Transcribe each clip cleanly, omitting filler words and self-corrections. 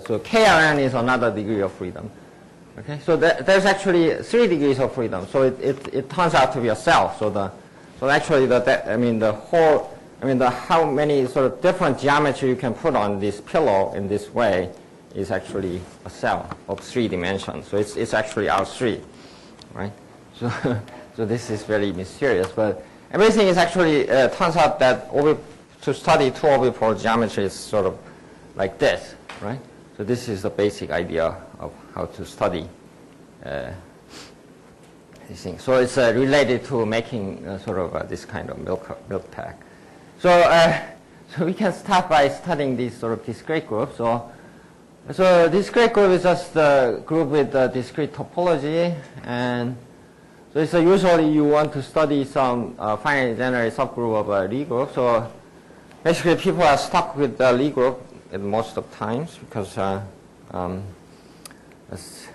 so KRN is another degree of freedom. Okay, so there's actually 3 degrees of freedom. So it turns out to be a cell. So actually how many sort of different geometry you can put on this pillow in this way is actually a cell of 3 dimensions. So it's actually R3, right? So so this is very mysterious, but everything is actually turns out that to study 2 orbifold geometry is sort of like this, right? So this is the basic idea of how to study these things. So it's related to making sort of this kind of milk pack. So so we can start by studying these sort of discrete groups. So discrete group is just the group with the discrete topology, and so it's usually you want to study some finite generate subgroup of a Lie group. So basically people are stuck with the Lie group in most of times because that's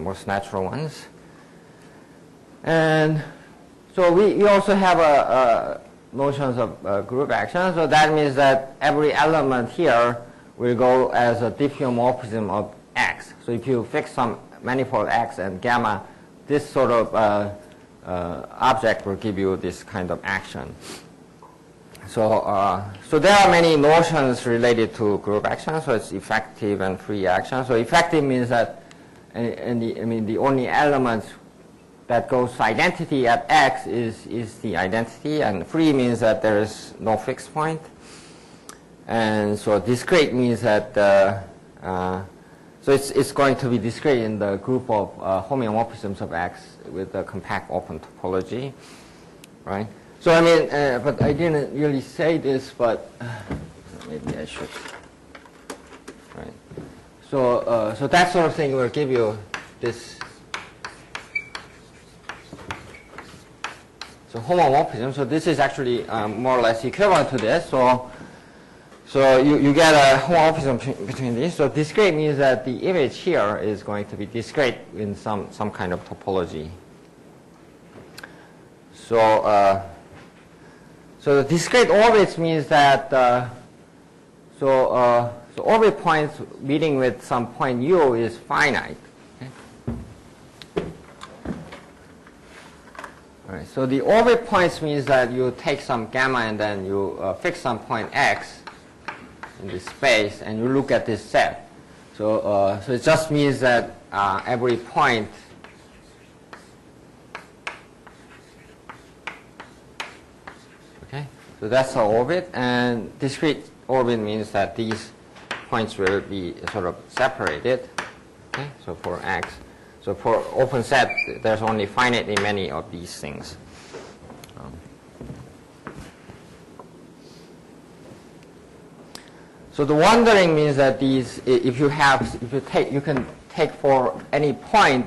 most natural ones. And so we also have notions of group action. So that means that every element here will go as a diffeomorphism of X. So if you fix some manifold X and gamma, this sort of object will give you this kind of action. So so there are many notions related to group action. So it's effective and free action. So effective means that the only element that goes identity at X is the identity, and free means that there is no fixed point. And so discrete means that so it's going to be discrete in the group of homeomorphisms of X with the compact open topology, right? So but I didn't really say this, but maybe I should. Right. So so that sort of thing will give you this. So homomorphism. So this is actually more or less equivalent to this. So you get a homomorphism between these. So discrete means that the image here is going to be discrete in some kind of topology. So so the discrete orbits means that so orbit points meeting with some point u is finite. Right, so the orbit points means that you take some gamma and then you fix some point x in this space and you look at this set. So so it just means that every point so that's the orbit, and discrete orbit means that these points will be sort of separated. Okay, so for x. So for open set, there's only finitely many of these things. So the wandering means that these, you can take for any point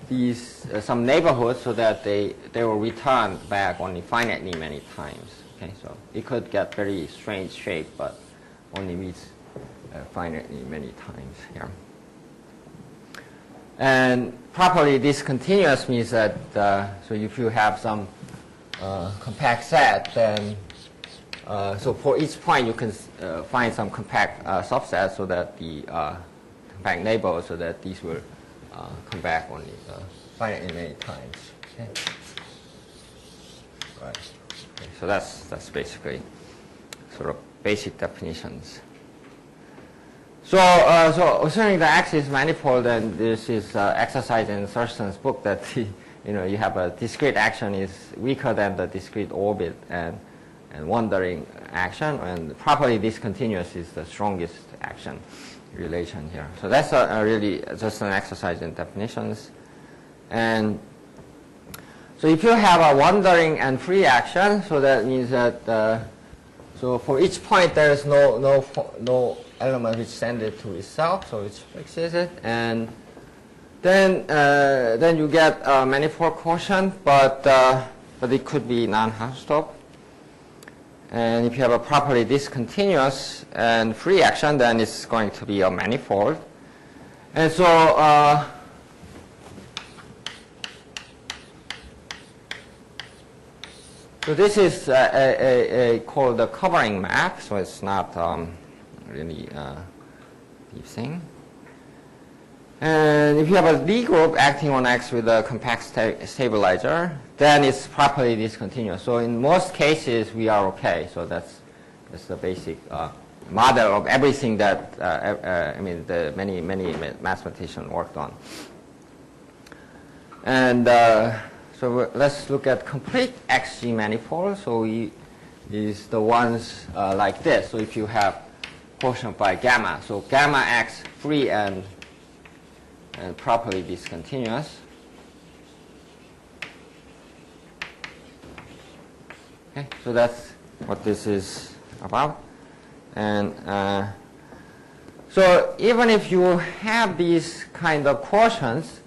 these some neighborhoods so that they will return back only finitely many times. Okay, so it could get very strange shape, but only meets finitely many times here. And properly discontinuous means that so if you have some compact set, then so for each point you can find some compact subset so that the compact neighbor, so that these will come back only finitely many times. Okay. Right. Okay. So that's basically sort of basic definitions. So, so assuming the X is manifold, and this is exercise in Thurston's book that you have a discrete action is weaker than the discrete orbit and wandering action, and properly discontinuous is the strongest action relation here. So that's really just an exercise in definitions. And so if you have a wandering and free action, so that means that so for each point there is no element which sends it to itself, so it fixes it, and then you get a manifold quotient, but it could be non-Hausdorff. And if you have a properly discontinuous and free action, then it's going to be a manifold. And so so this is called the covering map. So it's not really deep thing. And if you have a D group acting on X with a compact stabilizer, then it's properly discontinuous. So in most cases, we are okay. So that's the basic model of everything that the many mathematicians worked on. And so let's look at complete XG manifold. So is the ones like this. So if you have quotient by gamma, so gamma X free and properly discontinuous. Okay, so that's what this is about. And so even if you have these kind of quotients,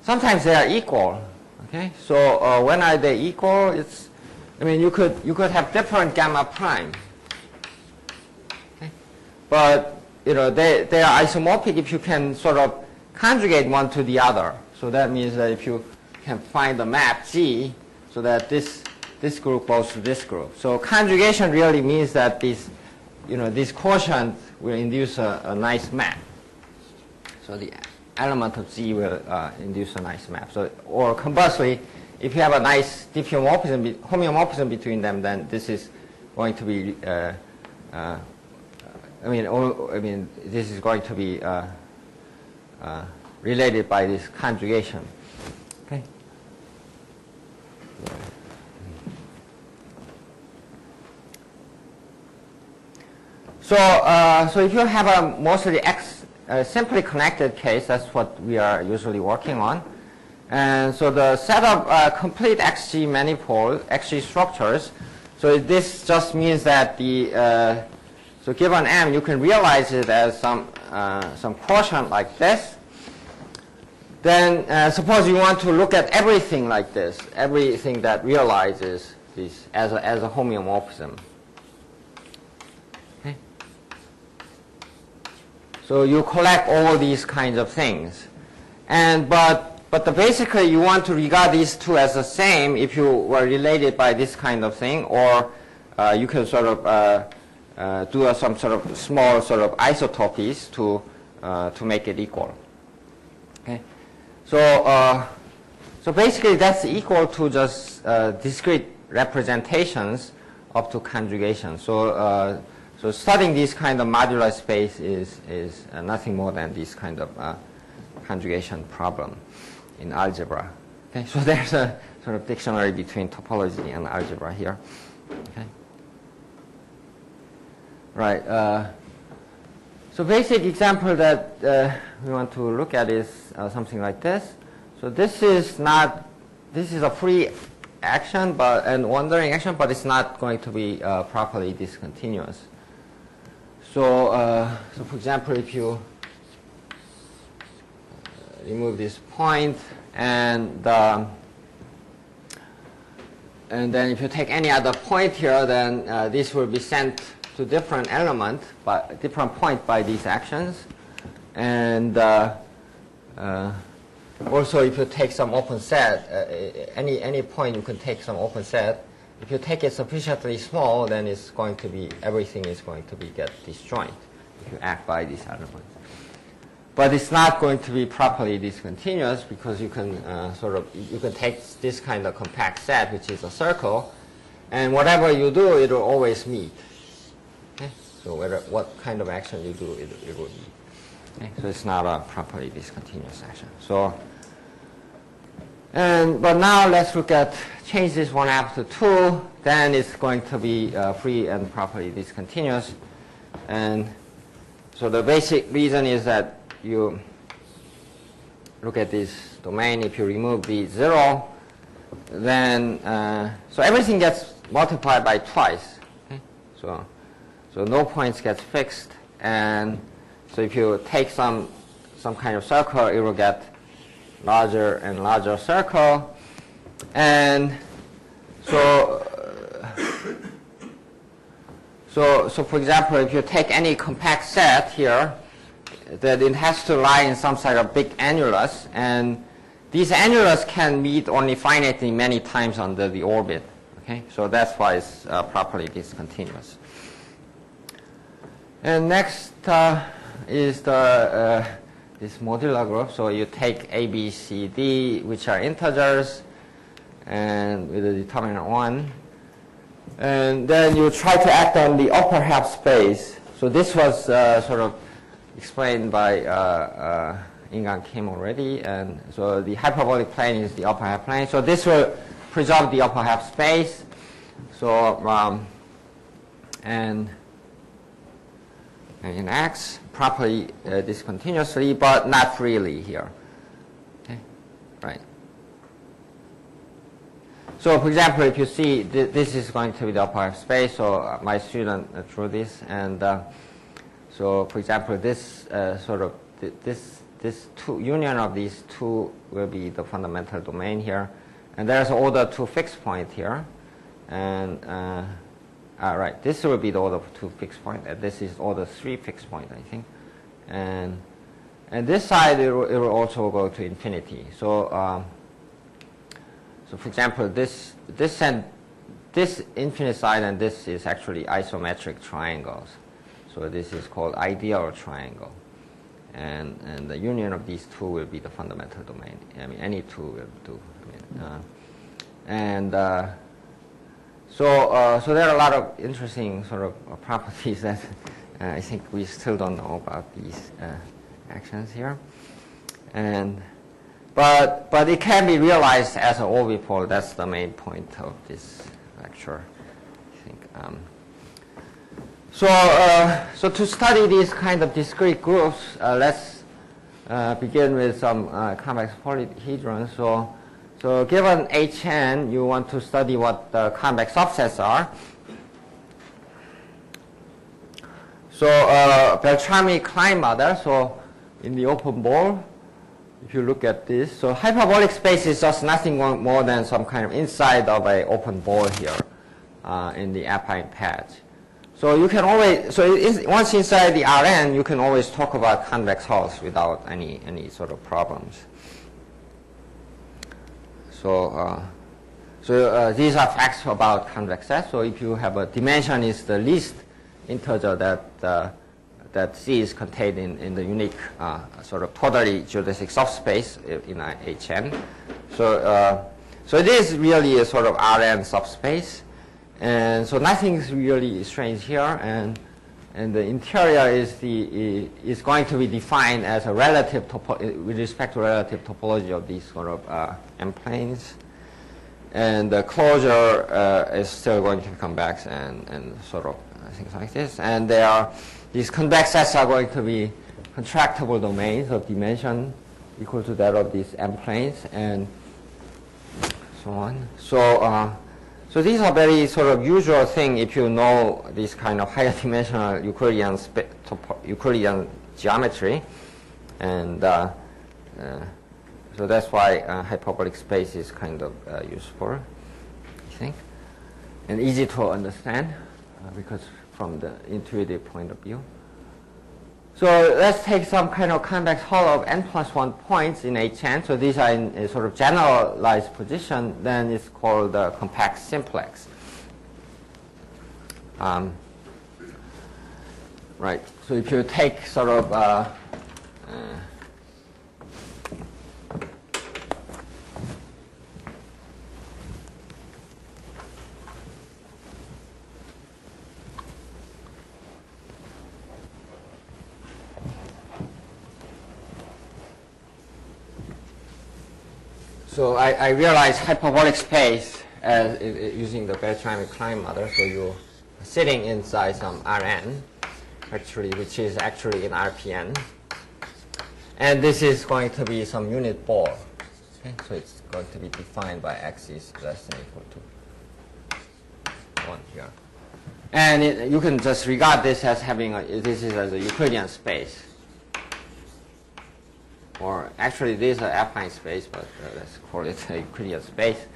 sometimes they are equal. Okay, so when are they equal? You could have different gamma prime. Okay, but they are isomorphic if you can sort of conjugate one to the other. So that means that if you can find the map G, so that this group goes to this group. So conjugation really means that this quotient will induce a nice map. So the element of G will induce a nice map. So, or conversely, if you have a nice homeomorphism between them, then this is going to be this is going to be related by this conjugation. Okay. So if you have a mostly simply connected case, that's what we are usually working on. And so the set of complete XG manifold, XG structures. So this just means that so given M, you can realize it as some quotient like this. Then suppose you want to look at everything like this, everything that realizes this as a homeomorphism. Okay. So you collect all these kinds of things, but basically you want to regard these two as the same if you were related by this kind of thing, or you can sort of do some sort of small sort of isotopies to make it equal. Okay, so basically that's equal to just discrete representations up to conjugation. So studying this kind of modular space is nothing more than this kind of conjugation problem in algebra. Okay, so there's a sort of dictionary between topology and algebra here. Okay. Right. So basic example that we want to look at is something like this. So this is a free action and wandering action, but it's not going to be properly discontinuous. So for example, if you remove this point and then if you take any other point here, then this will be sent to different element, by different point by these actions. And also if you take some open set, any point you can take some open set. If you take it sufficiently small, then it's going to be, everything is going to be get disjoint if you act by these elements. But it's not going to be properly discontinuous because you can you can take this kind of compact set, which is a circle, and whatever you do, it will always meet. Okay? So what kind of action you do, it will meet. Okay? So it's not a properly discontinuous action. So, but now let's look at change this 1/2 to 2. Then it's going to be free and properly discontinuous. And so the basic reason is that you look at this domain. If you remove the 0, then so everything gets multiplied by twice. Okay? So no points gets fixed, and so if you take some kind of circle, it will get larger and larger circle. And so for example, if you take any compact set here, that it has to lie in some sort of big annulus, and these annulus can meet only finitely many times under the orbit. Okay, so that's why it's properly discontinuous. And next is this modular group. So you take A, B, C, D, which are integers, and with the determinant 1. And then you try to act on the upper half space. So this was sort of explained by Ingan Kim already. And so the hyperbolic plane is the upper half plane. So this will preserve the upper half space. So and in X properly discontinuously, but not freely here. Okay, right. So, for example, if you see this is going to be the upper half space, so my student drew this, and so, for example, this sort of this union of these two will be the fundamental domain here, and there's order 2 fixed point here, and right, this will be the order 2 fixed point, and this is order 3 fixed point, I think, and this side it will also go to infinity. So. So, for example, this infinite side and this is actually isometric triangles. So this is called ideal triangle, and the union of these two will be the fundamental domain. I mean, any two will do. So there are a lot of interesting sort of properties that I think we still don't know about these actions here, But it can be realized as an orbifold. That's the main point of this lecture, I think. So to study these kind of discrete groups, let's begin with some convex polyhedrons. So given Hn, you want to study what the convex subsets are. So Beltrami-Klein model. So in the open ball, if you look at this, so hyperbolic space is just nothing more than some kind of inside of an open ball here in the affine patch. So you can always, once inside the Rn, you can always talk about convex hulls without any sort of problems. So these are facts about convex sets. So if you have a dimension is the least integer that C is contained in the unique sort of totally geodesic subspace in Hn. So it is really a sort of Rn subspace, and so nothing is really strange here, and the interior is going to be defined as a relative with respect to relative topology of these sort of M planes, and the closure is still going to be convex and sort of things like this, and these convex sets are going to be contractible domains of dimension equal to that of these M planes and so on. So these are very sort of usual thing if you know this kind of higher dimensional Euclidean geometry, and so that's why hyperbolic space is kind of useful, I think, and easy to understand because from the intuitive point of view. So let's take some kind of convex hull of n+1 points in Hn. So these are in a sort of generalized position. Then it's called the compact simplex. Right. So if you take sort of so I realized hyperbolic space as using the Beltrami-Klein model. So you're sitting inside some Rn, actually, which is actually in Rpn, and this is going to be some unit ball. Okay, so it's going to be defined by x is less than or equal to 1 here, and you can just regard this as having this is as a Euclidean space. Or actually, this is an affine space, but let's call it a Euclidean space.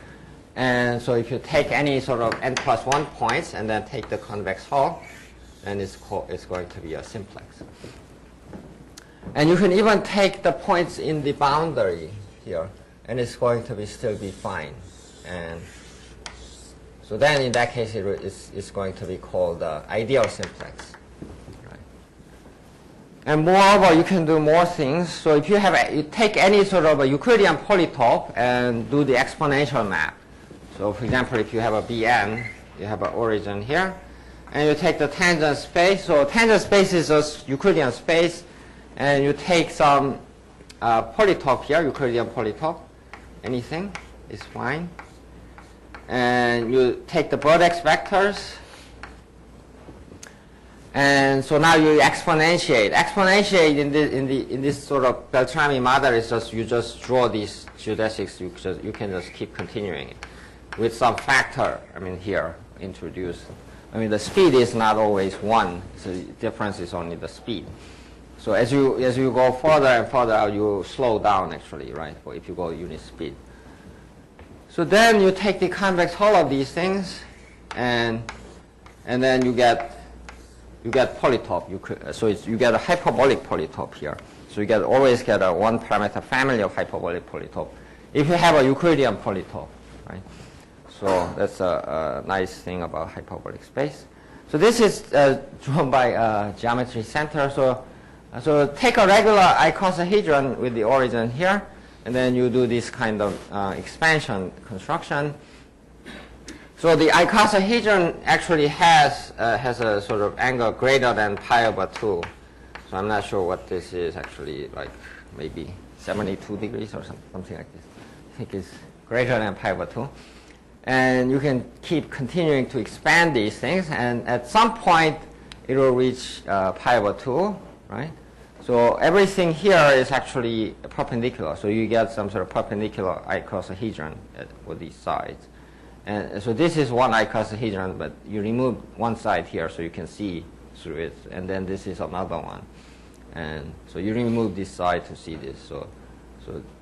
And so if you take any sort of n+1 points and then take the convex hull, then it's going to be a simplex. And you can even take the points in the boundary here, and it's going to be still be fine. And so then in that case, it's going to be called ideal simplex. Right. And moreover, you can do more things. So if you take any sort of a Euclidean polytope and do the exponential map. So for example, if you have a Bn, you have an origin here, and you take the tangent space. So tangent space is a Euclidean space, and you take some polytope here, Euclidean polytope, anything is fine. And you take the vertex vectors. And so now you exponentiate. Exponentiate in this sort of Beltrami model is just you just draw these geodesics. You can just keep continuing it with some factor. I mean here introduce. I mean the speed is not always 1. So the difference is only the speed. So as you go further and further, you slow down actually, right? Or if you go unit speed. So then you take the convex hull of these things, and then you get polytope. So you get a hyperbolic polytope here. So you always get a one parameter family of hyperbolic polytope if you have a Euclidean polytope, right? So that's a nice thing about hyperbolic space. So this is drawn by geometry center. So take a regular icosahedron with the origin here, and then you do this kind of expansion construction. So the icosahedron actually has a sort of angle greater than pi/2. So I'm not sure what this is actually, like maybe 72 degrees or something like this. I think it's greater than pi/2. And you can keep continuing to expand these things, and at some point it will reach pi/2, right? So everything here is actually perpendicular. So you get some sort of perpendicular icosahedron for these sides. And so this is one icosahedron, but you remove one side here so you can see through it. And then this is another one. And so you remove this side to see this. So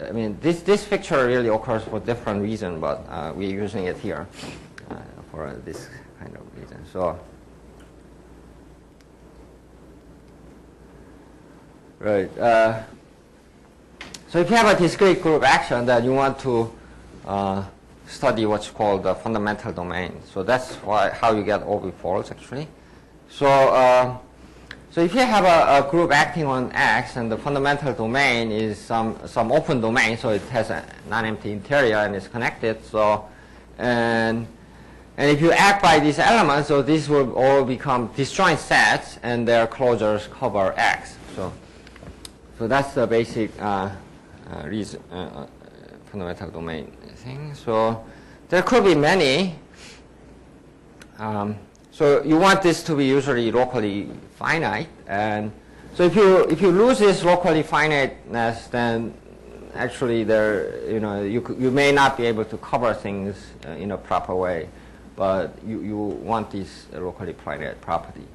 I mean, this picture really occurs for different reasons, but we're using it here for this kind of reason. So, right. So if you have a discrete group action that you want to study what's called the fundamental domain. So that's how you get orbifolds actually. So if you have a group acting on X and the fundamental domain is some open domain, so it has a non-empty interior and is connected. So and if you act by these elements, so these will all become disjoint sets and their closures cover X. So that's the basic reason, fundamental domain thing. So there could be many. So you want this to be usually locally finite, and so if you lose this locally finiteness, then actually you may not be able to cover things in a proper way, but you want this locally finite property.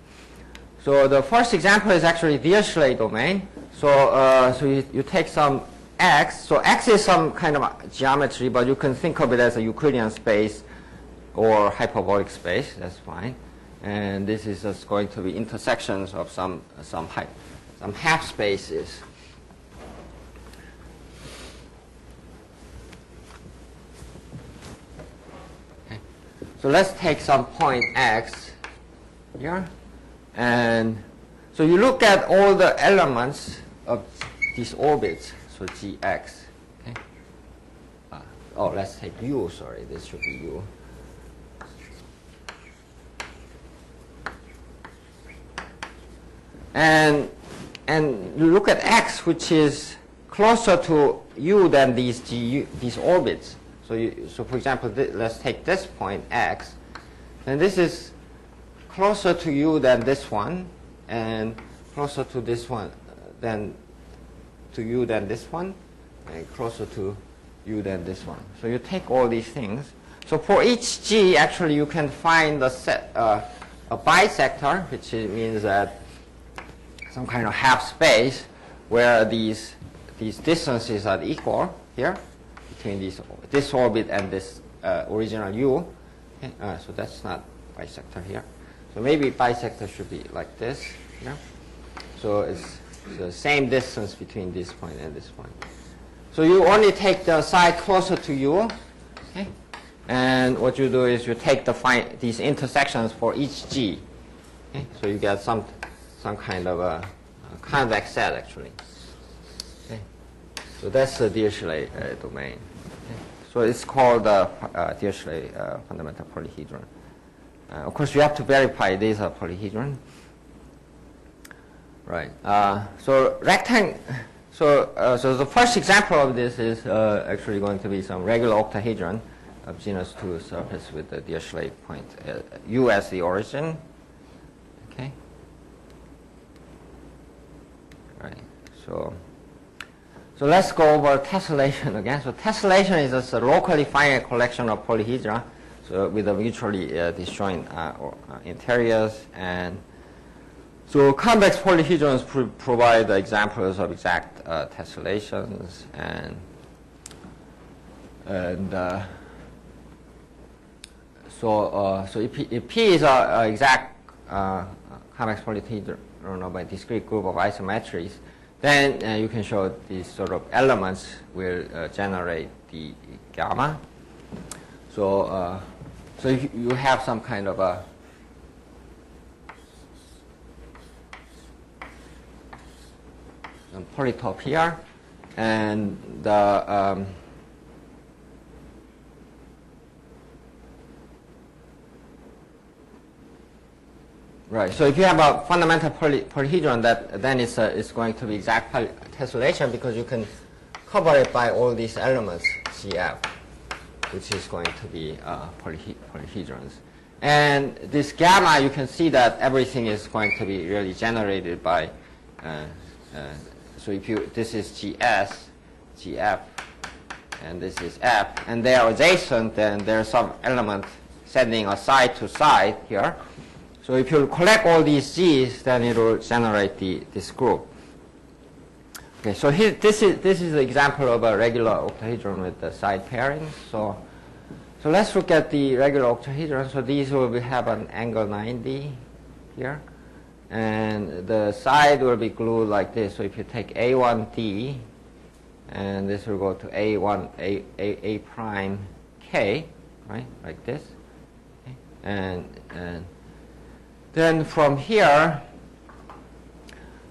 So the first example is actually Dirichlet domain. So you take some X. So X is some kind of geometry, but you can think of it as a Euclidean space or hyperbolic space. That's fine. And this is just going to be intersections of some half spaces. Okay. So let's take some point X here, and so you look at all the elements of these orbits. So Gx. Okay. Let's take U. Sorry, this should be U. And you look at X, which is closer to U than these orbits. So for example, let's take this point X, and this is closer to U than this one, and closer to this one than to U than this one, and closer to U than this one. So you take all these things. So for each G, actually, you can find a bisector, which means that some kind of half space where these distances are equal here between this orbit and this original U. Okay? So that's not bisector here. So maybe bisector should be like this. Yeah? So it's the same distance between this point and this point. So you only take the side closer to U. Okay? And what you do is you take these intersections for each G. Okay? So you get some kind of a convex set actually. Okay. So that's the Dirichlet domain. Okay. So it's called Dirichlet fundamental polyhedron. Of course, you have to verify these are polyhedron. Right. So rectangle. So the first example of this is actually going to be some regular octahedron of genus 2 surface with the Dirichlet point U as the origin. Okay. Right. So let's go over tessellation again. So tessellation is just a locally finite collection of polyhedra, so with a mutually disjoint interiors, and so convex polyhedrons provide examples of exact tessellations, so if P is an exact convex polyhedron of a discrete group of isometries, then you can show these sort of elements will generate the gamma. So you have some kind of a polytope here, and the right. So if you have a fundamental polyhedron, then it's going to be exact tessellation because you can cover it by all these elements CF, which is going to be polyhedrons. And this gamma, you can see that everything is going to be really generated by. So if this is GS, GF, and this is F, and they are adjacent, then there's some element sending a side to side here. So if you collect all these G's, then it will generate this group. Okay, so here, this is the example of a regular octahedron with the side pairings. So let's look at the regular octahedron. So these will have an angle 90 here, and the side will be glued like this. So if you take A1D, and this will go to A prime K, right, like this, okay. And then from here,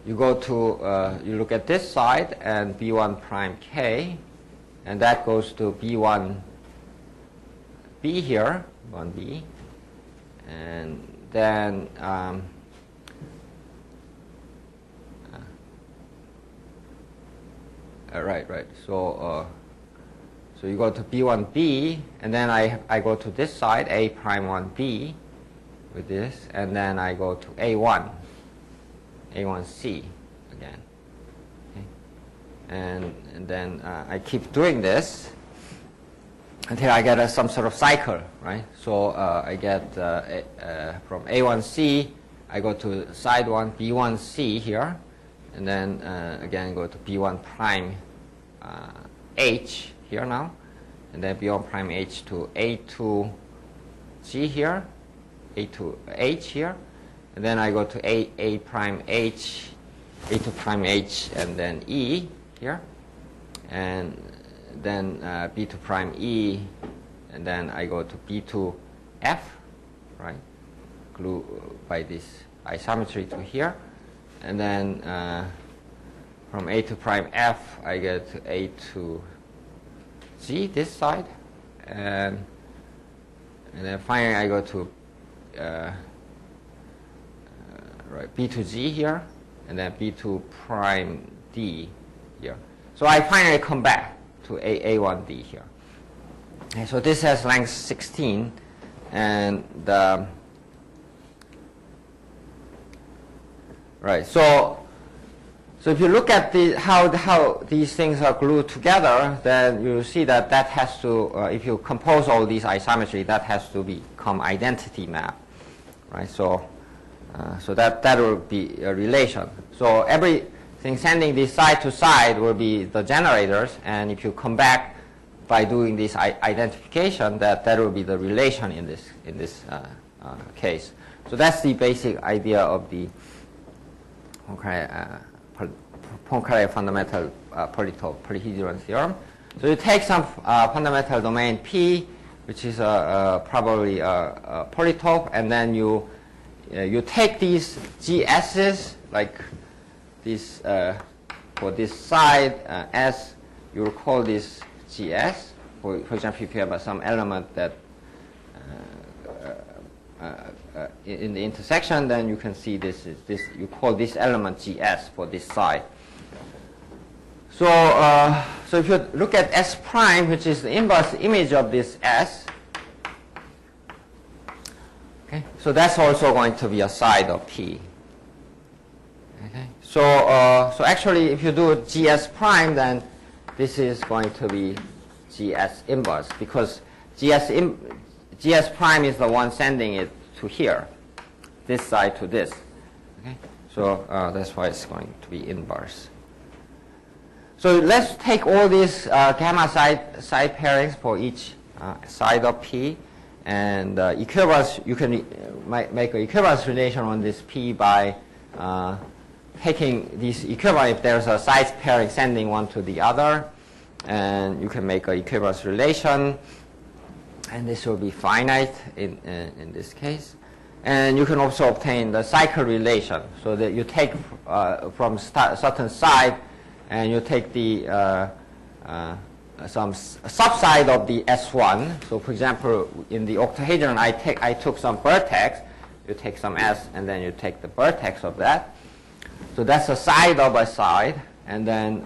you go to, you look at this side and B1 prime K, and that goes to B1B here, 1B, and then right. So you go to B1B, and then I go to this side, A prime 1B, with this, and then I go to A1C again. Okay. And then I keep doing this until I get some sort of cycle, right? So I get from A1C, I go to side 1, B1C here, and then again go to B1 prime H here now, and then B1 prime H to A2G here, A2H here, and then I go to A prime H, A2 prime H, and then E here, and then B2 prime E, and then I go to B2 F, right, glue by this isometry to here, and then from A2 prime F, I get to A2 G this side, and then finally I go to right, B2G here, and then B2 prime D here. So I finally come back to A1D here. Okay, so this has length 16, and right. So if you look at how these things are glued together, then you see that has to, if you compose all these isometry, that has to become identity map, right? So that will be a relation. So everything sending this side to side will be the generators, and if you come back by doing this identification, that will be the relation in this case. So that's the basic idea of the Poincare fundamental polyhedron theorem. So you take some fundamental domain P, which is probably a polytope, and then you take these GS's, like this for this side S, you will call this GS. For example, if you have some element that in the intersection, then you can see this is this. You call this element GS for this side. So, so if you look at S prime, which is the inverse image of this S, okay, so that's also going to be a side of P. Okay, so so actually, if you do GS prime, then this is going to be GS inverse because GS prime is the one sending it to here, this side to this. Okay, so that's why it's going to be inverse. So let's take all these gamma side pairings for each side of P, and equivalence. You can make an equivalence relation on this P by taking these equivalent. If there's a side pairing sending one to the other, and you can make an equivalence relation, and this will be finite in this case. And you can also obtain the cycle relation, so that you take from certain side, and you take the some subside of the S1. So for example, in the octahedron, I took some vertex. You take some S, and then you take the vertex of that. So that's a side of a side, and then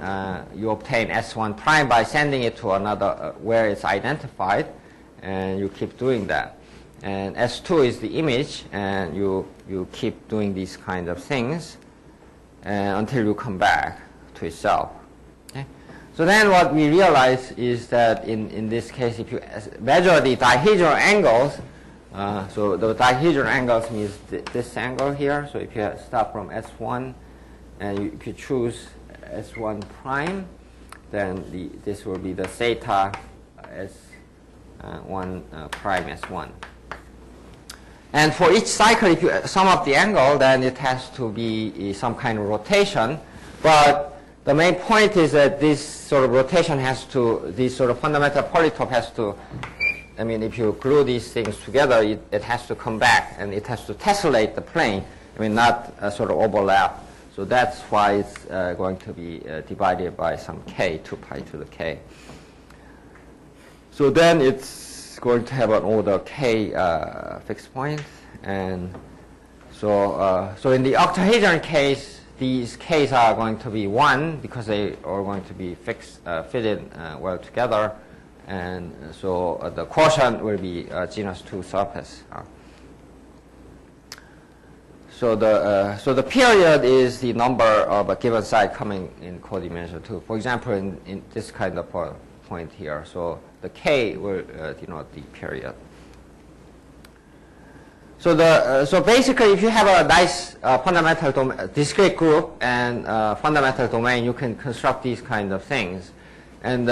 you obtain S1 prime by sending it to another where it's identified, and you keep doing that. And S2 is the image, and you keep doing these kind of things until you come back to itself. Okay? So then what we realize is that in this case, if you measure the dihedral angles, so the dihedral angles means this angle here. So if you start from S1 and if you choose S1 prime, then this will be the theta S1 prime S1. And for each cycle, if you sum up the angle, then it has to be some kind of rotation. But the main point is that this sort of rotation has to, this sort of fundamental polytope has to, I mean, if you glue these things together, it has to come back, and it has to tessellate the plane, I mean, not sort of overlap. So that's why it's going to be divided by some k, 2 pi to the k. So then it's going to have an order k fixed point. And so, so in the octahedron case, these k's are going to be 1 because they are going to be fitted well together. And so the quotient will be genus 2 surface. So the period is the number of a given side coming in codimension 2. For example, in this kind of point here, so the k will denote the period. So so basically, if you have a nice fundamental discrete group and fundamental domain, you can construct these kind of things. And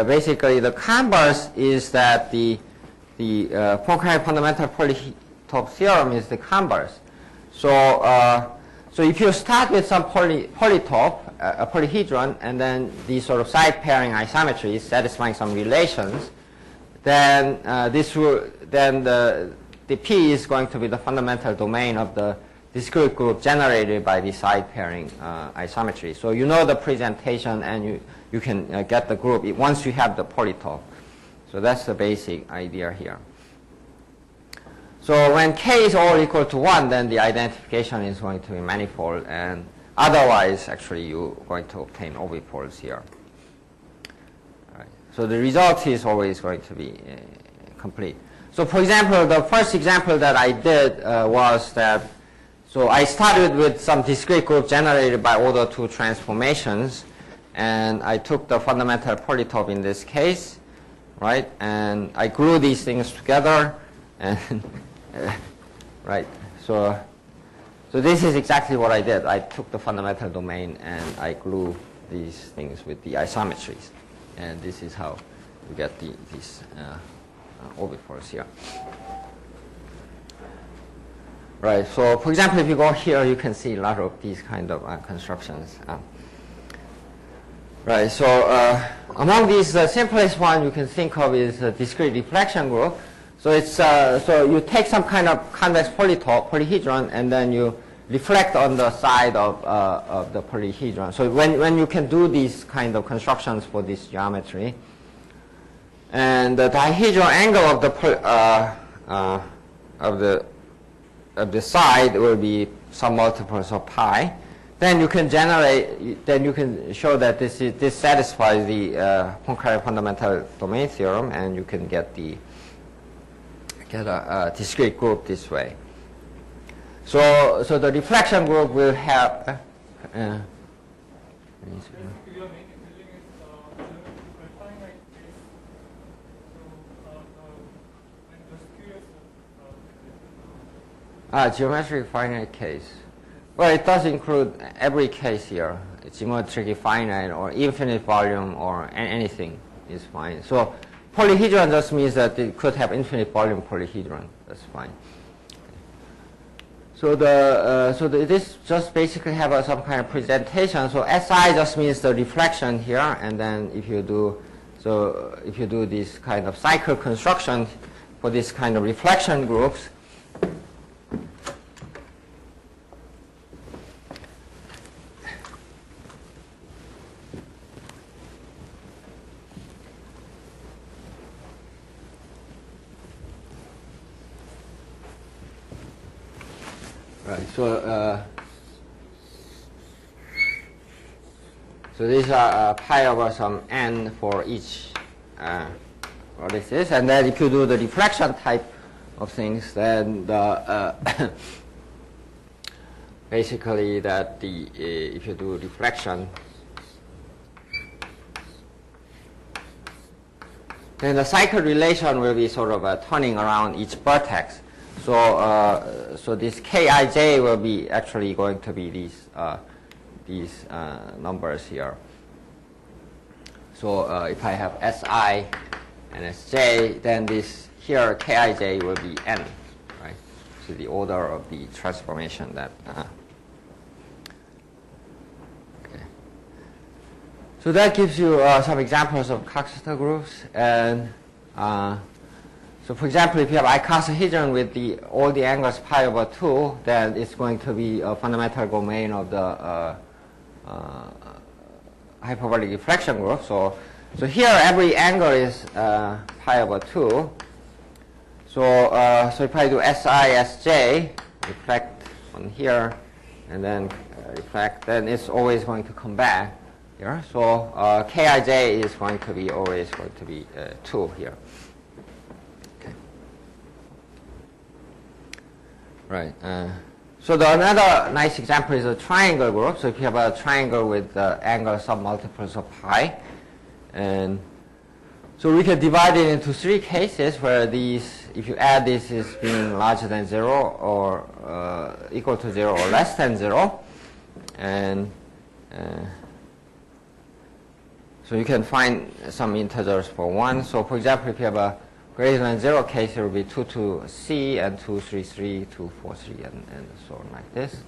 basically, the converse is that the Poincare fundamental polytope theorem is the converse. So so if you start with some polytope, a polyhedron, and then these sort of side pairing isometries satisfying some relations, then the P is going to be the fundamental domain of the discrete group generated by the side pairing isometry. So you know the presentation, and you can get the group once you have the polytope. So that's the basic idea here. So when k is all equal to 1, then the identification is going to be manifold, and otherwise, actually, you're going to obtain orbifolds here. All right. So the result is always going to be complete. So for example, the first example that I did was that, so I started with some discrete group generated by order 2 transformations, and I took the fundamental polytope in this case, right? And I glue these things together, and right. So this is exactly what I did. I took the fundamental domain and I glue these things with the isometries, and this is how you get these orbifolds here. Right. So for example, if you go here, you can see a lot of these kind of constructions. Right. So among these, the simplest one you can think of is a discrete deflection group. So it's so you take some kind of convex polyhedron, and then you reflect on the side of the polyhedron. So when you can do these kind of constructions for this geometry, and the dihedral angle of the side will be some multiples of pi, then you can show that this satisfies the Poincare fundamental domain theorem, and you can get a discrete group this way. So the reflection group will have. Geometric finite case. Well, it does include every case here. It's geometrically finite or infinite volume or anything is fine. So polyhedron just means that it could have infinite volume polyhedron. That's fine. So this just basically have some kind of presentation. So SI just means the reflection here, and then if you do this kind of cycle construction for this kind of reflection groups, right. So these are pi over some n for each what this is, and then if you do the reflection type of things, then the basically that if you do reflection, then the cycle relation will be sort of turning around each vertex. So this Kij will be actually going to be these numbers here. So if I have Si and Sj, then this here Kij will be n, right? So the order of the transformation that. Okay. So that gives you some examples of Coxeter groups, and so for example, if you have icosahedron with all the angles pi over 2, then it's going to be a fundamental domain of the hyperbolic reflection group. So here every angle is pi over 2. So if I do Si, Sj, reflect on here, and then reflect, then it's always going to come back here. So Kij is going to be always going to be 2 here. Right. So another nice example is a triangle group. So if you have a triangle with angle submultiples of pi, and so we can divide it into 3 cases where these, if you add this, is being larger than 0 or equal to 0 or less than 0, and so you can find some integers for 1. So for example, if you have a greater than 0 case, it will be 2 to C and 2, 3, 3, 2, 4, 3, and so on like this.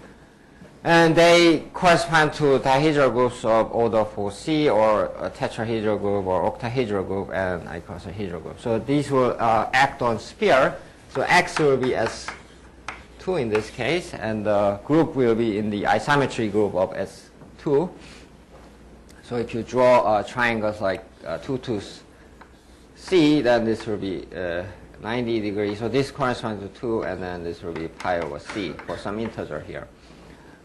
And they correspond to dihedral groups of order 4C, or a tetrahedral group, or octahedral group, and icosahedral group. So these will act on sphere. So X will be S2 in this case, and the group will be in the isometry group of S2. So if you draw triangles like 2 to C, then this will be 90 degrees. So this corresponds to 2, and then this will be pi over C for some integer here.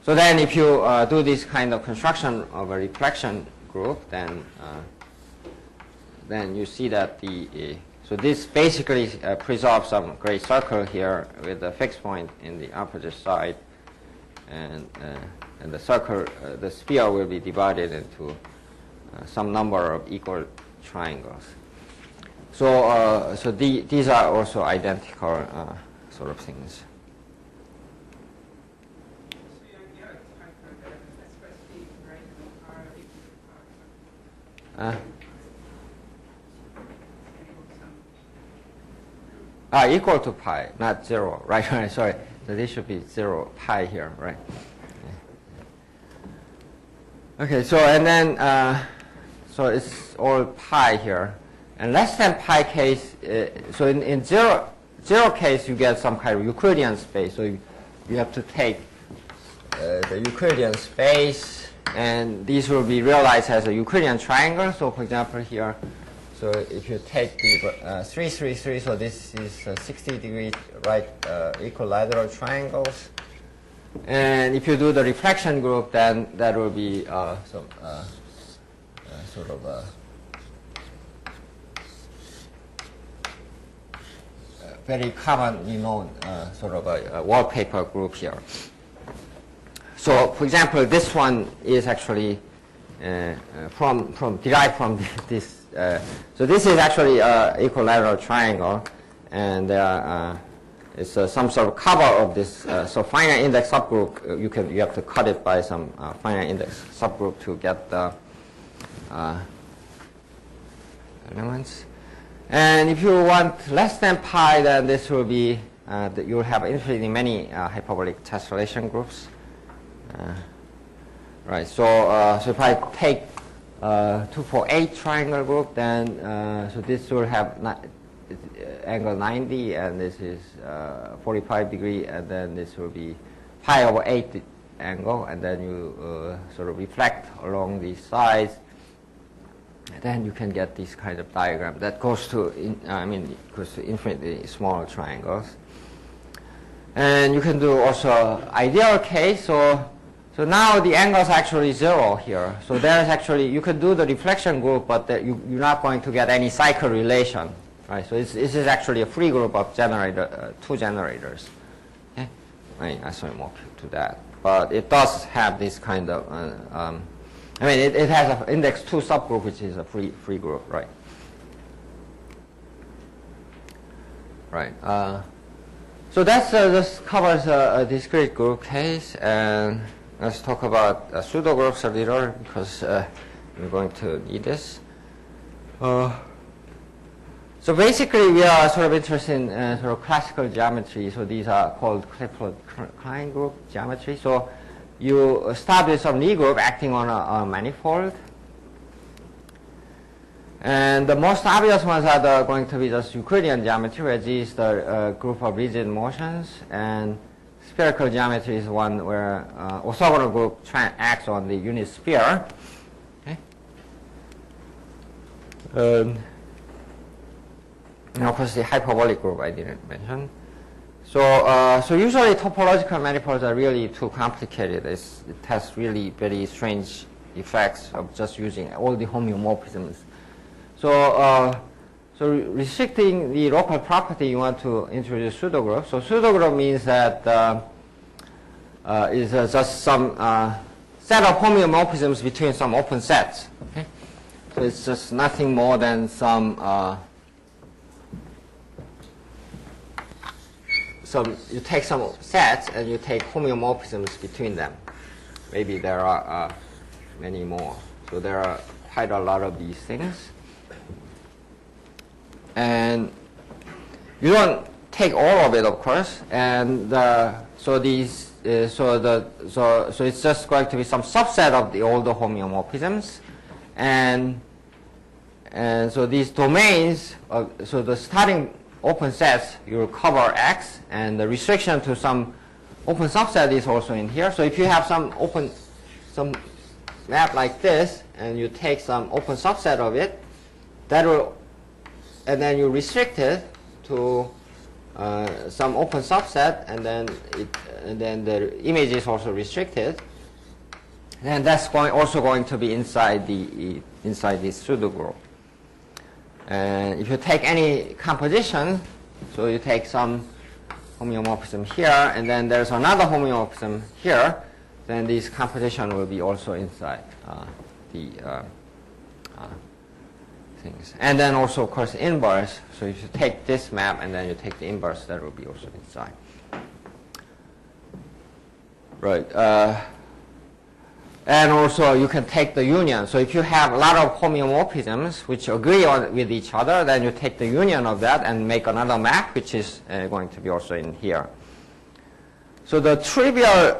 So then if you do this kind of construction of a reflection group, then you see that so this basically preserves some great circle here with a fixed point in the opposite side, and the circle, the sphere will be divided into some number of equal triangles. So these are also identical sort of things. Equal to pi, not 0, right? Right, sorry. So this should be 0 pi here, right? Okay, so and then so it's all pi here. And less than pi case, so in zero case, you get some kind of Euclidean space. So you have to take the Euclidean space, and these will be realized as a Euclidean triangle. So for example here, so if you take the 3, 3, 3, so this is 60-degree right equilateral triangles. And if you do the reflection group, then that will be some sort of very commonly known sort of a wallpaper group here. So, for example, this one is actually derived from this. So this is actually an equilateral triangle, and it's some sort of cover of this. So finite index subgroup, you have to cut it by some finite index subgroup to get the elements. And if you want less than pi, then this will be you will have infinitely many hyperbolic tessellation groups. Right. So so if I take 248 triangle group, then so this will have angle 90, and this is 45 degree, and then this will be pi over 8 angle, and then you sort of reflect along these sides. Then you can get this kind of diagram that goes to goes to infinitely small triangles. And you can do also ideal case. So now the angle is actually 0 here. So there is actually, you could do the reflection group, but you're not going to get any cycle relation, right? So this is actually a free group of two generators. Okay? I saw more to that, but it does have this kind of. It has an index 2 subgroup, which is a free group, right? Right. So this covers a discrete group case, and let's talk about pseudo groups a little, because we're going to need this. So basically, we are sort of interested in sort of classical geometry. So these are called Klein group geometry. So you start with some Lie group acting on a manifold. And the most obvious ones are going to be just Euclidean geometry, where G is the group of rigid motions, and spherical geometry is one where orthogonal group acts on the unit sphere. Okay. And of course, the hyperbolic group I didn't mention. So usually topological manifolds are really too complicated. It has really very strange effects of just using all the homeomorphisms. So restricting the local property, you want to introduce pseudogroup. So pseudogroup means that is just some set of homeomorphisms between some open sets. Okay? So it's just nothing more than some you take some sets and you take homeomorphisms between them. Maybe there are many more. So there are quite a lot of these things. And you don't take all of it, of course. And so it's just going to be some subset of all the homeomorphisms. And so these domains, so the starting open sets, you will cover X, and the restriction to some open subset is also in here. So if you have some map like this, and you take some open subset of it, that will, and then you restrict it to some open subset, and then the image is also restricted. And that's also going to be inside this pseudo group. And if you take any composition, so you take some homeomorphism here, and then there's another homeomorphism here, then this composition will be also inside the things. And then also, of course, inverse. So if you take this map and then you take the inverse, that will be also inside. Right. And also, you can take the union. So if you have a lot of homeomorphisms which agree with each other, then you take the union of that and make another map, which is going to be also in here. So the trivial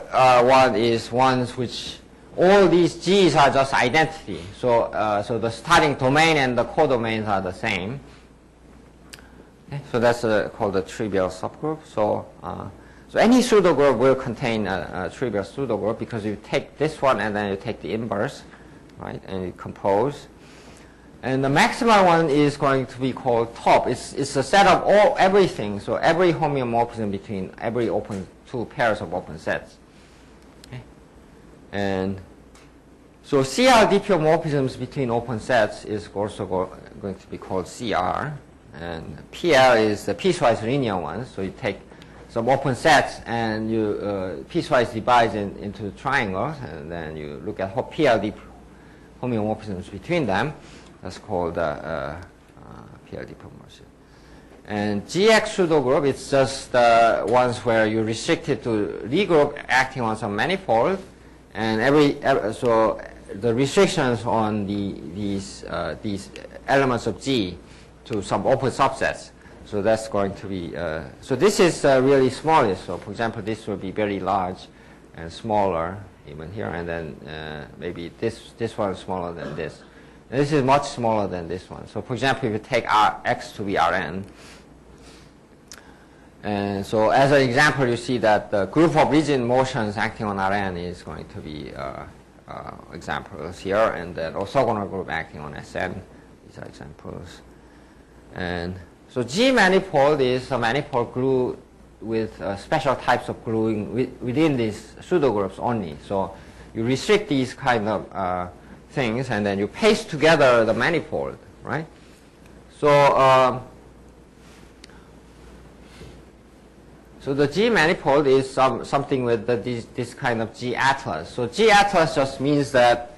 one is ones which all these G's are just identity. So the starting domain and the codomains are the same. Okay? So that's called the trivial subgroup. So So any pseudogroup will contain a trivial pseudogroup because you take this one and then you take the inverse, right, and you compose. And the maximal one is going to be called top. It's a set of everything, so every homeomorphism between every two pairs of open sets. Okay. And so CR-DP homomorphisms between open sets is also going to be called CR. And PL is the piecewise linear one. So you take some open sets and you piecewise divide into triangles, and then you look at PL-DP homeomorphisms between them. That's called PL-DP homomorphism. And GX pseudogroup, it's just the ones where you restrict it to Lie group acting on some manifold, and so the restrictions on these elements of G to some open subsets. So that's going to be, so this is really smallest. So for example, this will be very large and smaller even here, and then maybe this one is smaller than this. And this is much smaller than this one. So for example, if you take X to be Rn, and so as an example, you see that the group of rigid motions acting on Rn is going to be examples here, and then orthogonal group acting on Sn. These are examples. And so G manifold is a manifold glue with special types of gluing within these pseudogroups only. So you restrict these kind of things, and then you paste together the manifold, right? So so the G manifold is something with this kind of G atlas. So G atlas just means that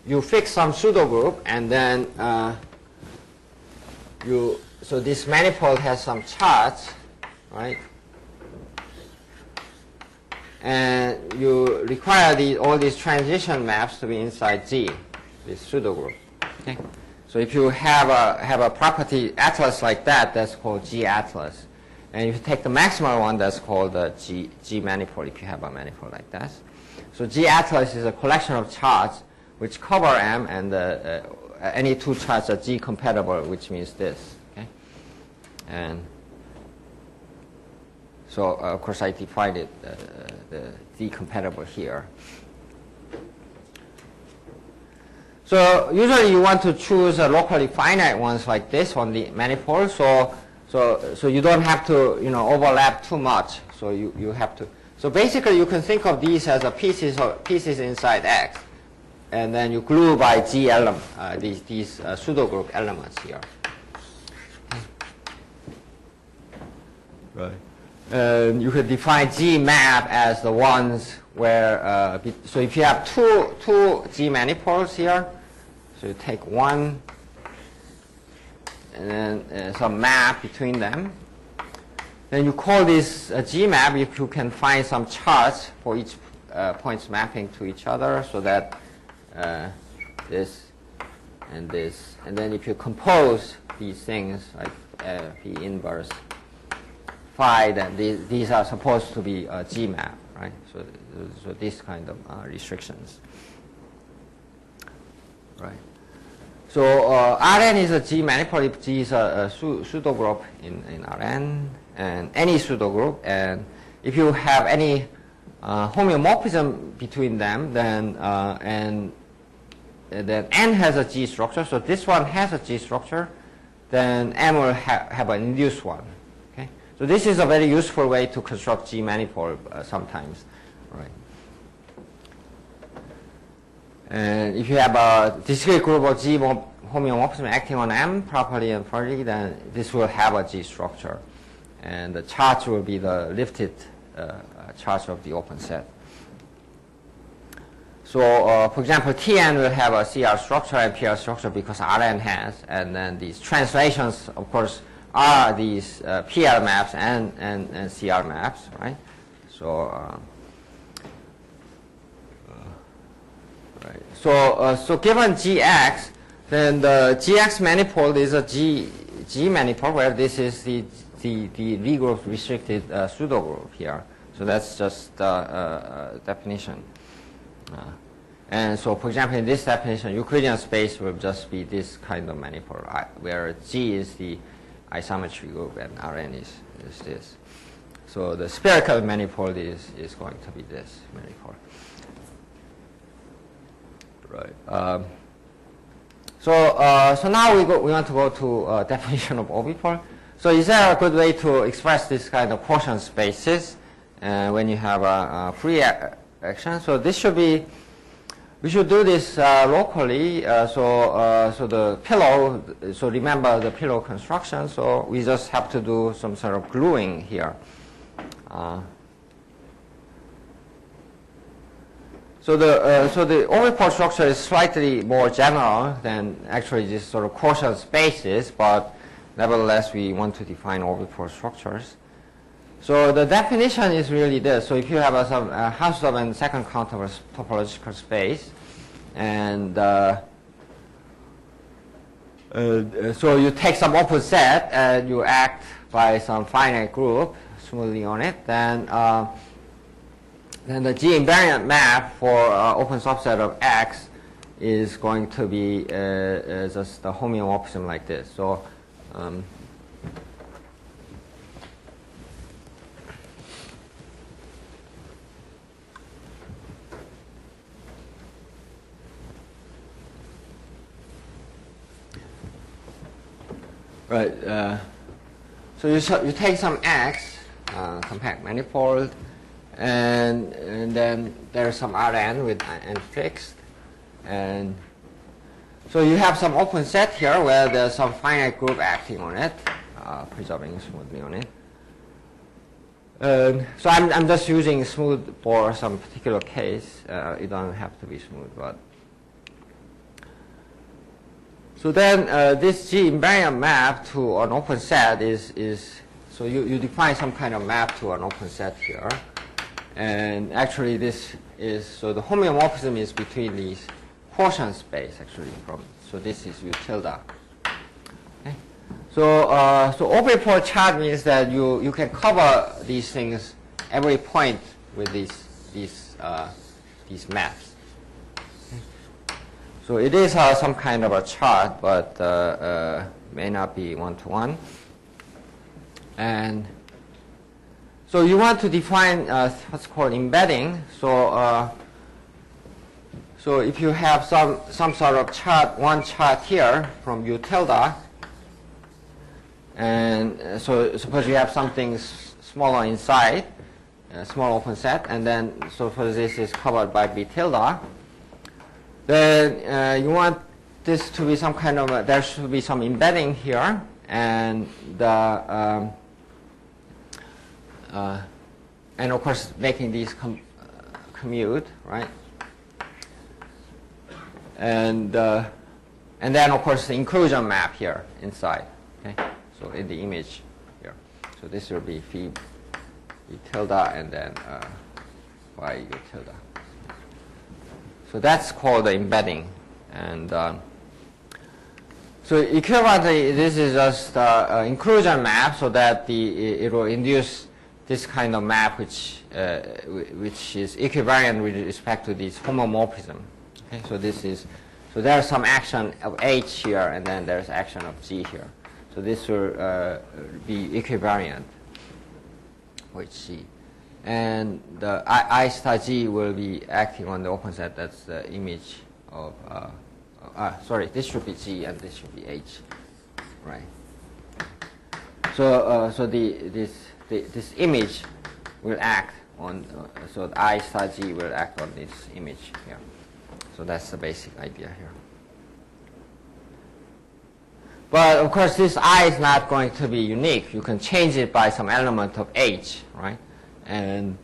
you fix some pseudogroup, and then so this manifold has some charts, right? And you require all these transition maps to be inside G, this pseudogroup. Okay? So if you have a property atlas like that, that's called G atlas. And if you take the maximal one, that's called the G manifold, if you have a manifold like that. So G atlas is a collection of charts which cover M, and any two charts are G compatible, which means this. Okay? And so of course I defined it the G compatible here. So usually you want to choose locally finite ones like this on the manifold, so you don't have to overlap too much. So you have to. So basically you can think of these as pieces inside X, and then you glue by G element these pseudogroup elements here. Right. And you could define G map as the ones where so if you have two G manifolds here, so you take one and then some map between them. Then you call this a G map if you can find some charts for each points mapping to each other, so that this, and then if you compose these things like P inverse phi, then these are supposed to be a G map, right? So this kind of restrictions, right? So Rn is a G manifold if G is a pseudogroup in Rn, and any pseudogroup, and if you have any homeomorphism between them, then then N has a G structure. So this one has a G structure, then M will have an induced one. Okay, so this is a very useful way to construct G manifold sometimes, right? And if you have a discrete group of G homeomorphism acting on M properly and fully, then this will have a G structure, and the charts will be the lifted charts of the open set. So, for example, Tn will have a CR structure and PR structure because Rn has, and then these translations, of course, are these PR maps and CR maps, right? So, right. So given Gx, then the Gx manifold is a G manifold where this is the Lie group restricted pseudogroup here. So that's just definition. And so, for example, in this definition, Euclidean space will just be this kind of manifold, where G is the isometry group, and Rn is this. So the spherical manifold is going to be this manifold. Right. So now we want to go to definition of orbifold. So is there a good way to express this kind of quotient spaces when you have a free action? So this should be, we should do this locally. So the pillow, so remember the pillow construction. So we just have to do some sort of gluing here. So the orbifold structure is slightly more general than actually this sort of quotient spaces, but nevertheless we want to define orbifold structures. So the definition is really this. So if you have some Hausdorff and second count of a topological space, and so you take some open set and you act by some finite group smoothly on it, then the G invariant map for open subset of X is going to be just the homeomorphism like this. So right. So you take some X compact manifold, and then there's some Rn with n fixed, and so you have some open set here where there's some finite group acting on it, preserving smoothly on it. So I'm just using smooth for some particular case. It doesn't have to be smooth, but so then this G invariant map to an open set is so you define some kind of map to an open set here, and actually this is, so the homeomorphism is between these quotient space actually so this is U tilde. Okay. So orbifold chart means that you can cover these things every point with these maps. Okay. So it is some kind of a chart, but may not be one-to-one. And so you want to define what's called embedding. So so if you have some sort of chart, one chart here from U tilde, and so suppose you have something smaller inside, a small open set, and then so for this is covered by B tilde, then you want this to be some kind of there should be some embedding here, and the and of course making these commute, right? And then of course the inclusion map here inside. Okay, so in the image here. So this will be phi B tilde and then y U tilde. So that's called the embedding, and so equivalently this is just inclusion map, so that it will induce this kind of map which is equivariant with respect to this homomorphism. Okay, so this is, so there's some action of H here, and then there's action of G here. So this will be equivariant with G, and the I star G will be acting on the open set. That's the image of sorry, this should be G and this should be H, right? So so this image will act on, so the I star G will act on this image here. So that's the basic idea here. But of course this I is not going to be unique. You can change it by some element of H, right? And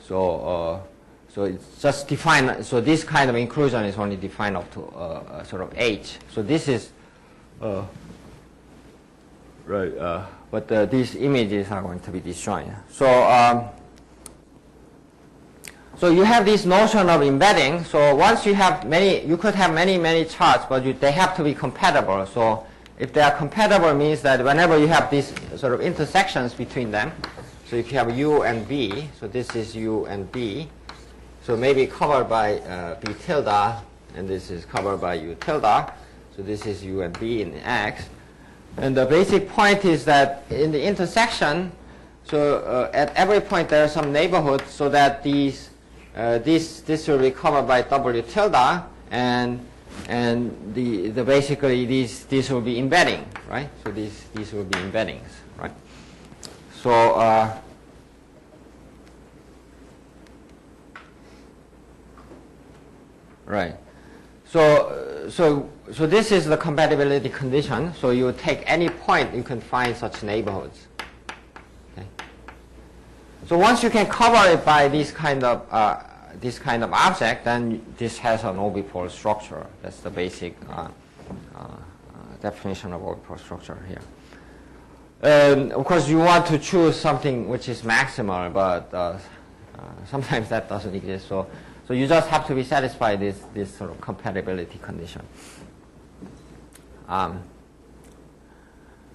so so it's just defined, so this kind of inclusion is only defined up to sort of H. So this is right, but these images are going to be disjoint. So so you have this notion of embedding. So once you have many, you could have many charts, but they have to be compatible. So if they are compatible, means that whenever you have these sort of intersections between them, so if you have U and B, so this is U and B, so maybe covered by B tilde, and this is covered by U tilde, so this is U and B in X. And the basic point is that in the intersection, so at every point there are some neighborhood, so that these this will be covered by W tilde, and the basically these will be embedding, right? So these will be embeddings, right? So right. So this is the compatibility condition. So you take any point, you can find such neighborhoods. Okay. So once you can cover it by this kind of object, then this has an orbifold structure. That's the basic definition of orbifold structure here. And of course, you want to choose something which is maximal, but sometimes that doesn't exist. So you just have to be satisfied this sort of compatibility condition.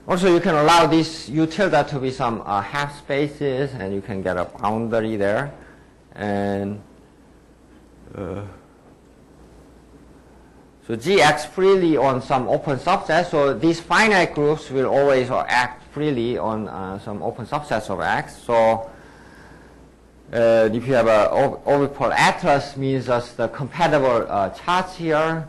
Also, you can allow this U tilde to be some half spaces, and you can get a boundary there. And so G acts freely on some open subset. So these finite groups will always act freely on some open subsets of X. So if you have a orbifold atlas, means just the compatible charts here,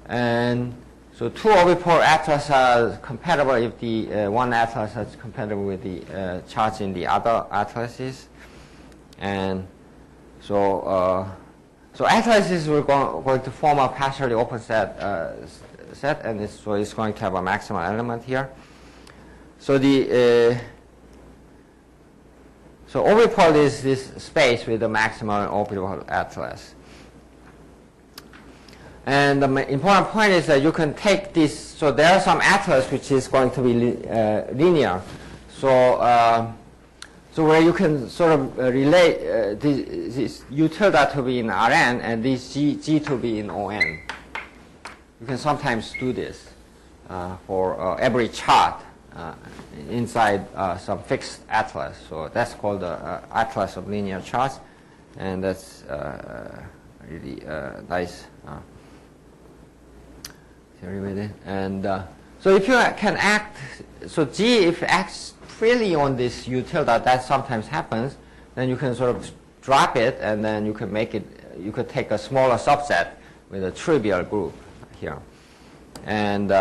and so two orbifold atlas are compatible if the one atlas is compatible with the charts in the other atlases, and so atlases were going to form a partially open set, and so it's going to have a maximal element here. So so orbifold is this space with the maximal orbifold atlas. And the important point is that you can take this, so there are some atlas which is going to be linear. So so where you can sort of relate this U tilde to be in Rn and this G to be in On. You can sometimes do this for every chart inside some fixed atlas. So that's called the atlas of linear charts, and that's really nice theory with it. And so if you can act, so G if it acts freely on this U tilde, that sometimes happens, then you can sort of drop it, and then you can make it, you could take a smaller subset with a trivial group here. And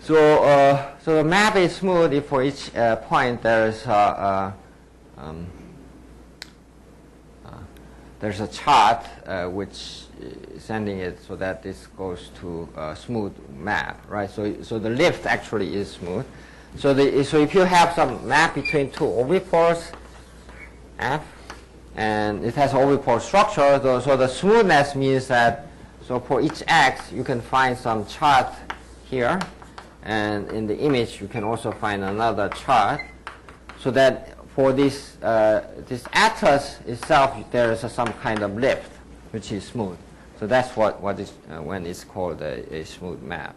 so the map is smooth if for each point there's a chart which is sending it so that this goes to a smooth map, right? So the lift actually is smooth. So if you have some map between two orbifolds, F, and it has orbifold structure, so the smoothness means that so for each X you can find some chart here. And in the image, you can also find another chart, so that for this this atlas itself, there is some kind of lift, which is smooth. So that's what is when it's called a smooth map.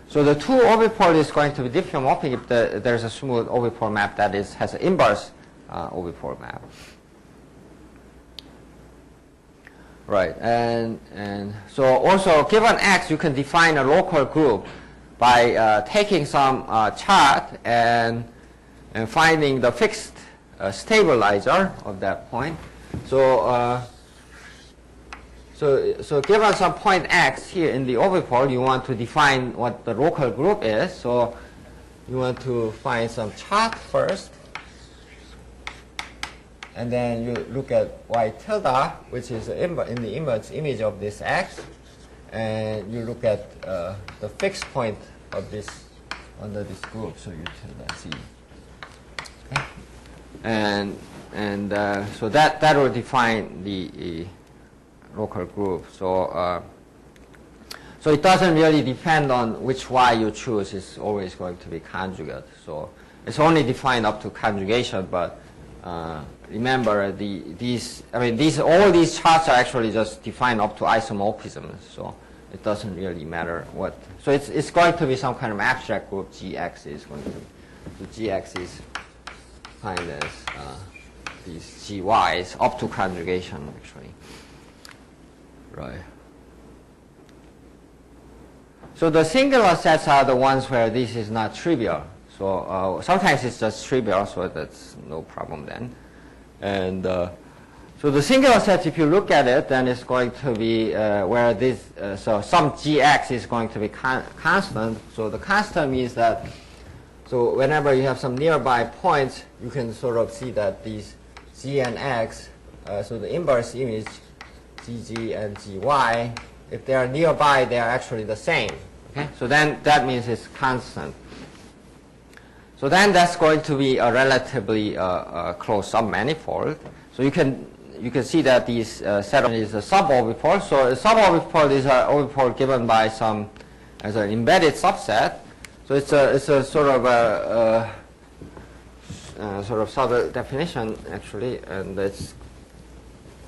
So the two orbifold is going to be diffeomorphic if there's a smooth orbifold map that has an inverse orbifold map. Right, and so also given X, you can define a local group by taking some chart and finding the fixed stabilizer of that point. So given some point X here in the orbifold, you want to define what the local group is. So you want to find some chart first, and then you look at Y tilde, which is in the image of this X. And you look at the fixed point of this under this group, so you tilde C. Okay. And so that will define the local group. So so it doesn't really depend on which Y you choose. It's always going to be conjugate. So it's only defined up to conjugation, but remember all these charts are actually just defined up to isomorphism, so it doesn't really matter what. So it's going to be some kind of abstract group. GX is going to be. So GX is defined as these GYs up to conjugation, actually. Right. So the singular sets are the ones where this is not trivial. So sometimes it's just trivial, so that's no problem then. And so the singular set, if you look at it, then it's going to be where this, so some gx is going to be constant. So the constant means that, so whenever you have some nearby points, you can sort of see that these g and x, so the inverse image, gg and gy, if they are nearby, they are actually the same. Okay? So then that means it's constant. So then that's going to be a relatively closed submanifold. So you can see that this set is a suborbifold. So a suborbifold is an orbifold given by some as an embedded subset. So it's a sort of a sort of subtle definition actually, and it's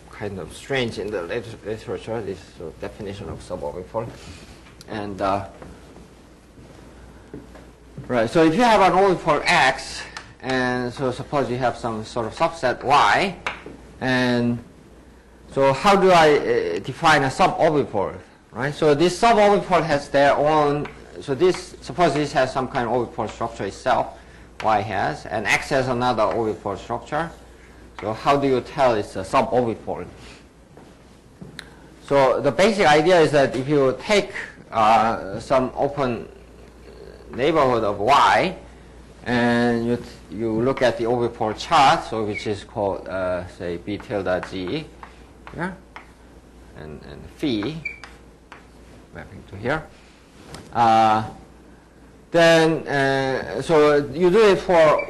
kind of strange in the literature, this sort of definition of suborbifold. And right, so if you have an orbifold X, and so suppose you have some sort of subset Y, and so how do I define a suborbifold, right? So this suborbifold has their own, so this, suppose this has some kind of orbifold structure itself, Y has, and X has another orbifold structure. So how do you tell it's a suborbifold? So the basic idea is that if you take some open neighborhood of Y, and you look at the orbifold chart, so which is called say B tilde G, here, and phi mapping to here. Then so you do it for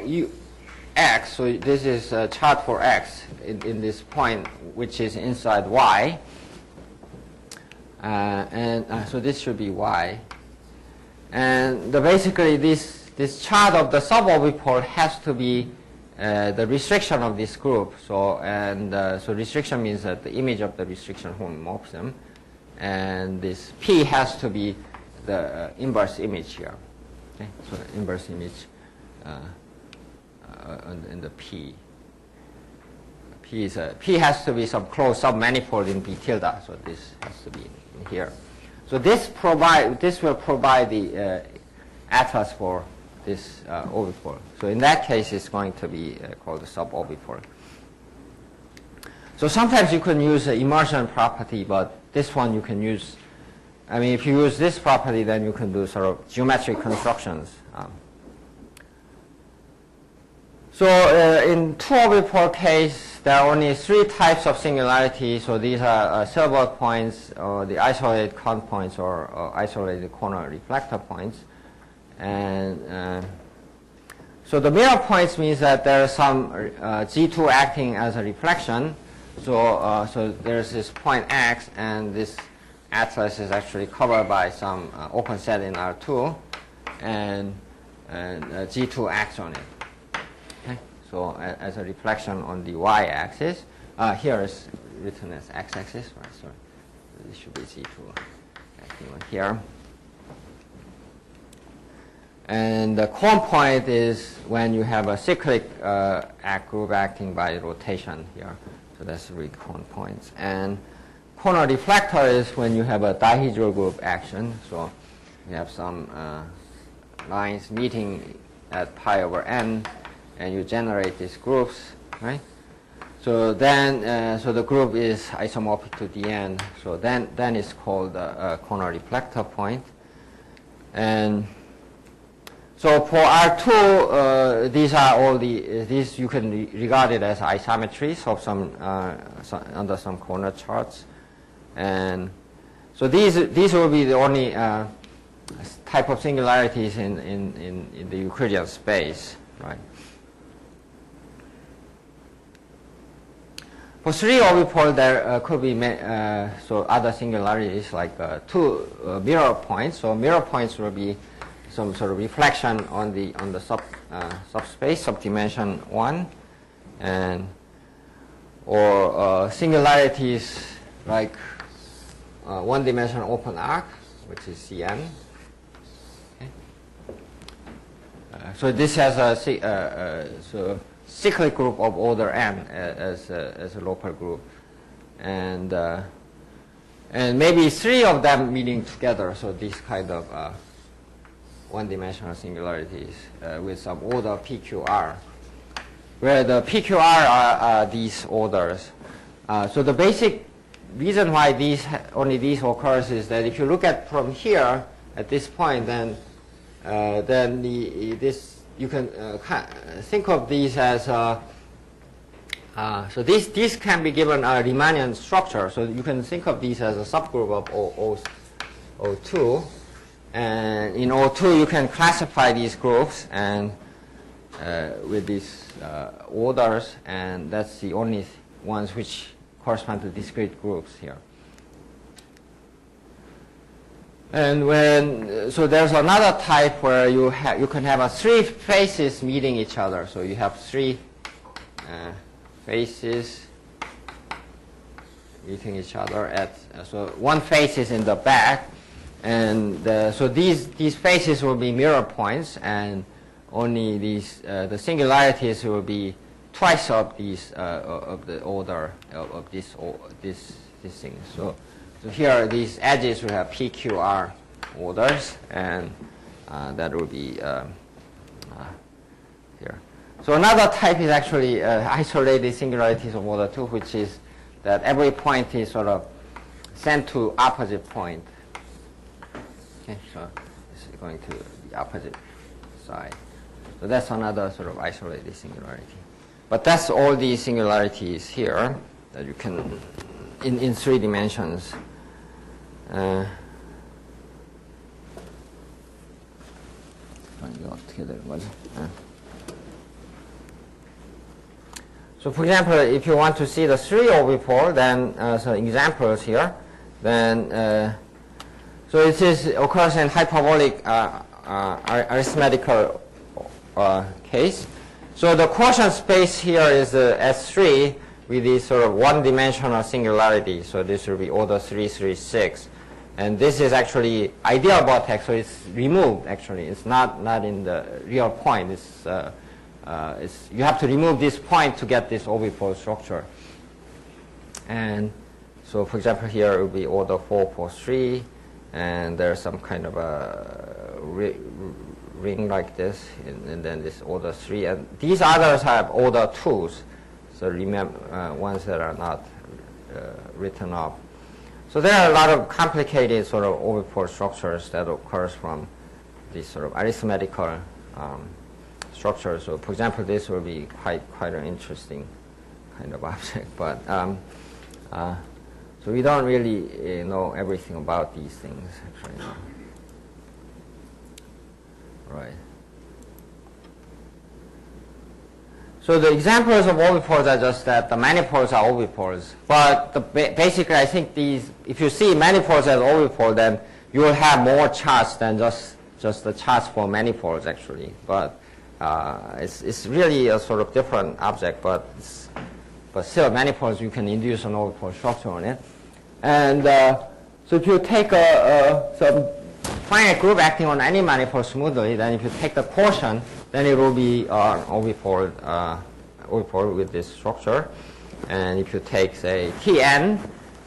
X. So this is a chart for X in this point, which is inside Y, and so this should be Y. And basically this chart of the suborbifold has to be the restriction of this group. So so restriction means that the image of the restriction homomorphism, and this P has to be the inverse image here. Okay, so the inverse image in the P. P has to be some closed submanifold in B tilde. So this has to be in here. So this will provide the atlas for this orbifold. So in that case, it's going to be called the suborbifold. So sometimes you can use the immersion property, but this one you can use. I mean, if you use this property, then you can do sort of geometric constructions. So in two orbifold case, there are only 3 types of singularity. So these are silver points, or the isolated count points, or isolated corner reflector points. And so the mirror points means that there is some G2 acting as a reflection. So so there's this point X, and this atlas is actually covered by some open set in R2, and G2 acts on it. So as a reflection on the y-axis, here is written as x-axis, right? So this should be G2 acting on here. And the cone point is when you have a cyclic group acting by rotation here. So that's 3 cone points. And corner reflector is when you have a dihedral group action. So you have some lines meeting at pi over n, and you generate these groups, right? So then, so the group is isomorphic to Dn. So then it's called a corner reflector point. And so for R2, these are all these you can regard it as isometries of some under some corner charts. And so these will be the only type of singularities in the Euclidean space, right? For 3 orbifold, there could be so other singularities like 2 mirror points. So mirror points will be some sort of reflection on the subspace, subdimension 1, and or singularities like 1-dimensional open arc, which is Cn. Okay. So this has a cyclic group of order n as a local group, and and maybe 3 of them meeting together. So these kind of one-dimensional singularities with some order PQR, where the PQR are these orders. So the basic reason why only these occurs is that if you look at from here at this point, then you can think of these as so these can be given a Riemannian structure. So you can think of these as a subgroup of O2, and in O2 you can classify these groups and with these orders, and that's the only ones which correspond to discrete groups here. And so there's another type where you can have 3 faces meeting each other. So you have 3 faces meeting each other at so one face is in the back, and so these faces will be mirror points, and only these the singularities will be twice of these of the order of this thing. So here these edges will have PQR orders, and that will be here. So another type is actually isolated singularities of order 2, which is that every point is sort of sent to opposite point. Okay, so it's going to the opposite side. So that's another sort of isolated singularity. But that's all these singularities here that you can in 3 dimensions. So for example, if you want to see the 3 orbifold, then some examples here, then so it occurs in hyperbolic arithmetical case. So the quotient space here is S3 with this sort of one-dimensional singularity. So this will be order 3, 3, 6. And this is actually ideal vortex, so it's removed actually. It's not in the real point. You have to remove this point to get this orbifold structure. And so for example here it will be order 4, 4, 3, and there's some kind of a ring like this, and then this order 3, and these others have order 2s, so remember ones that are not written off. So there are a lot of complicated sort of orbifold structures that occurs from these sort of arithmetical structures. So for example, this will be quite an interesting kind of object, but so we don't really know everything about these things actually. No. Right. So the examples of orbifolds are just that the manifolds are orbifolds. But basically, I think if you see manifolds as orbifold, then you will have more charts than just the charts for manifolds actually. But it's really a sort of different object, but still manifolds, you can induce an orbifold structure on it. And so if you take some finite group acting on any manifold smoothly, then if you take the quotient, then it will be an orbifold with this structure. And if you take, say, Tn,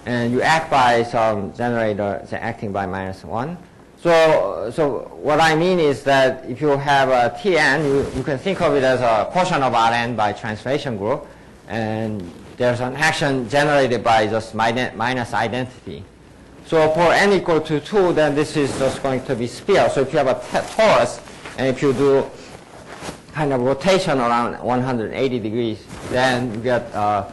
and you act by some generator acting by -1. So what I mean is that if you have a Tn, you can think of it as a quotient of Rn by translation group, and there's an action generated by just minus identity. So for n equal to 2, then this is just going to be sphere. So if you have a torus, and if you do kind of rotation around 180 degrees, then you get a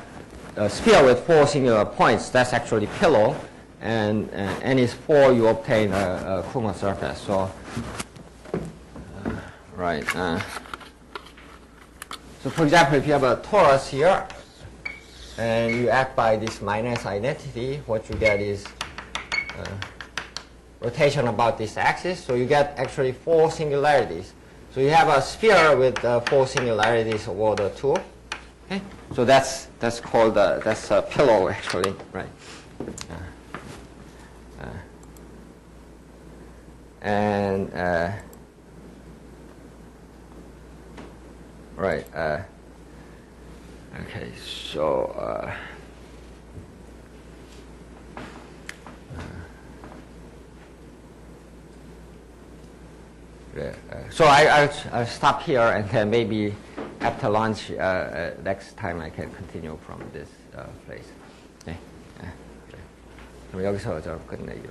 sphere with 4 singular points. That's actually pillow. And n is 4, you obtain a Kuma surface. So, right. So for example, if you have a torus here, and you act by this minus identity, what you get is rotation about this axis. So you get actually 4 singularities. So you have a sphere with 4 singularities of order 2. Okay? So that's called that's a pillow actually, right? And right. Okay. So 그래. So I'll stop here and then maybe after lunch next time I can continue from this place. 네. 그럼 여기서 저 끝내기로.